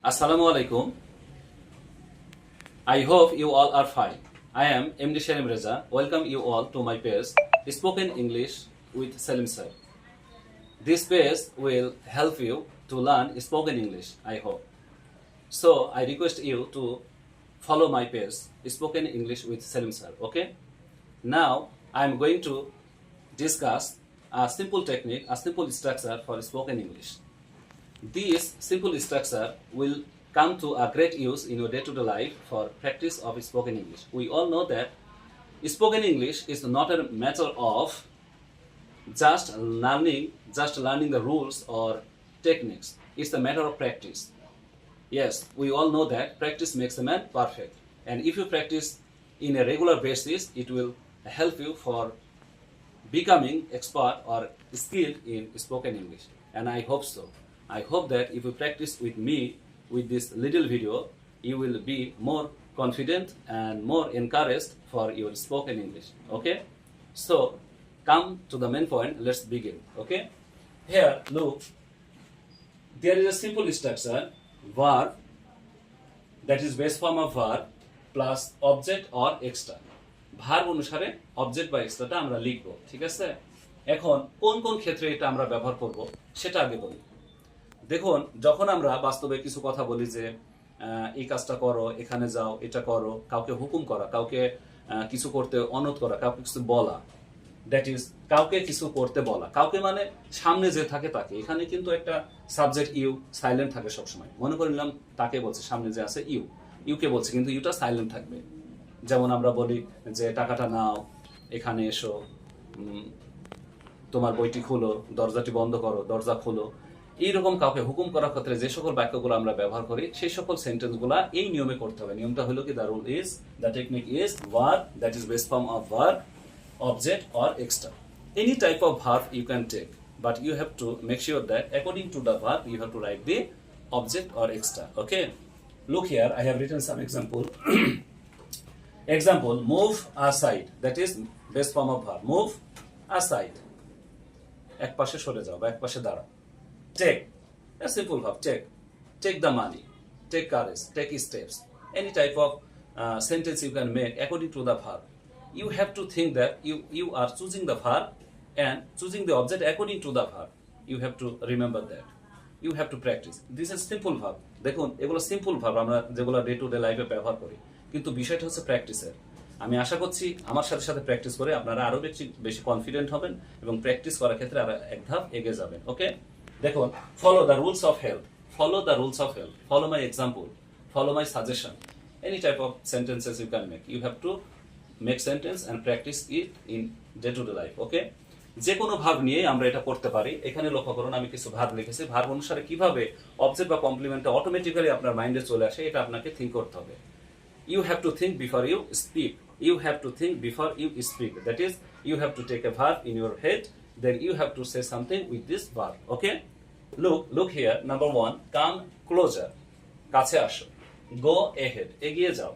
Assalamu alaikum. I hope you all are fine. I am MD Sharim Reza. Welcome you all to my page Spoken English with Salim Sir. This page will help you to learn spoken English, I hope. So I request you to follow my page Spoken English with Salim Sir. Okay? Now I am going to discuss a simple technique, a simple structure for spoken English. This simple structure will come to a great use in your day-to-day life for practice of spoken English. We all know that spoken English is not a matter of just learning the rules or techniques. It's a matter of practice. Yes, we all know that practice makes a man perfect. And if you practice in a regular basis, it will help you for becoming expert or skilled in spoken English. And I hope so. I hope that if you practice with me with this little video, you will be more confident and more encouraged for your spoken English. Okay? So, come to the main point. Let's begin. Okay? Here, look. There is a simple structure, verb, that is base form of verb plus object or extra. Verb অনুসারে object বা এক্সট্রাটা আমরা লিখব, ঠিক আছে? এখন কোন কোন ক্ষেত্রে এটা আমরা ব্যবহার করব সেটা আগে বলি। দেখুন, যখন আমরা বাস্তবে কিছু কথা বলি যে এই কাজটা করো, এখানে যাও, এটা করো, কাউকে হুকুম করা, কাউকে কিছু করতে অনুরোধ করা, কাউকে কিছু বলা, দ্যাট ইজ কাউকে কিছু করতে বলা। কাউকে মানে সামনে যে থাকে তাকে। এখানে কিন্তু একটা সাবজেক্ট ইউ সাইলেন্ট থাকে সবসময়। মনে করে নিলাম তাকে বলছে, সামনে যে আছে ইউকে বলছে, কিন্তু ইউটা সাইলেন্ট থাকবে। যেমন আমরা বলি যে টাকাটা নাও, এখানে এসো, তোমার বইটি খুলো, দরজাটি বন্ধ করো, দরজা খুলো। এইরকম কাউকে হুকুম করার ক্ষেত্রে যে সকল বাক্যগুলো আমরা ব্যবহার করি সেই সকল সেন্টেন্সগুলো এই নিয়মে করতে হবে। নিয়মটা হলো কি, the technique is verb, that is base form of verb, object or extra. Any type of verb you can take, but you have to make sure that according to the verb you have to write the object or extra. Okay? Look here, I have written some example. Example, move aside. That is base form of verb. Move aside. এক পাশে সরে যাও বা এক পাশে দাঁড়াও। Take. A simple verb. Take. Take the money. Take courage. Take steps. Any type of sentence you can make according to the verb. You have to think that you are choosing the verb and choosing the object according to the verb. You have to remember that. You have to practice. This is simple verb. দেখুন, এগুলো simple verb আমরা যেগুলো day to day লাইফে ব্যবহার করি, কিন্তু বিষয়টা হচ্ছে প্র্যাকটিসের। আমি আশা করছি আমার সাথে সাথে প্র্যাকটিস করে আপনারা আরো বেশি কনফিডেন্ট হবেন এবং প্র্যাকটিস করার ক্ষেত্রে আরো এক ধাপ এগিয়ে যাবেন। ওকে? দেখুন, follow the rules of health. Follow the rules of health. Follow my example. Follow my suggestion. Any type of sentences you can make. You have to make sentence and practice it in day-to-day life. Okay? যে কোনো verb নিয়ে আমরা এটা করতে পারি। এখানে লক্ষ্য করুন, আমি কিছু ভার্ব লিখেছি। ভার্ব অনুসারে কিভাবে অবজেক্ট বা কমপ্লিমেন্টটা অটোমেটিক্যালি আপনার মাইন্ডে চলে আসে এটা আপনাকে থিঙ্ক করতে হবে। You have to think before you speak. You have to think before you speak. That is, you have to take a verb in your head, then you have to say something with this verb. Okay? Look here. Number 1, come closer. কাছে আসো। Go ahead. এগিয়ে যাও।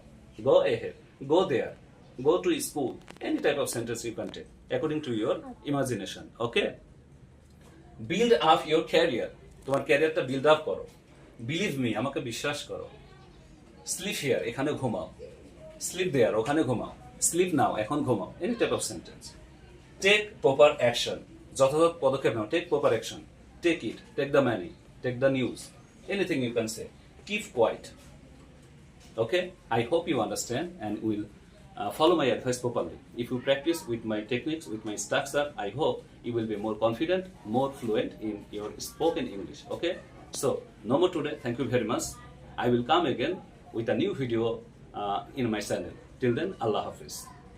Go ahead. Go there. Go to school. Any type of sentence you can take according to your imagination. Okay? Build up your career. তোমার ক্যারিয়ারটা build up করো। Believe me, আমাকে বিশ্বাস করো। Sleep here, এখানে ঘুমাও। Sleep there, ওখানে ঘুমাও। Sleep now, এখন ঘুমাও। Any type of sentence. Take proper action. যথাযথ পদক্ষেপ নাও। Take proper action. Take it. Take the money. Take the news. Anything you can say. Keep quiet. Okay? I hope you understand and will follow my advice properly. If you practice with my techniques, with my structure, I hope you will be more confident, more fluent in your spoken English. Okay? So, no more today. Thank you very much. I will come again with a new video in my channel. Till then, Allah Hafiz.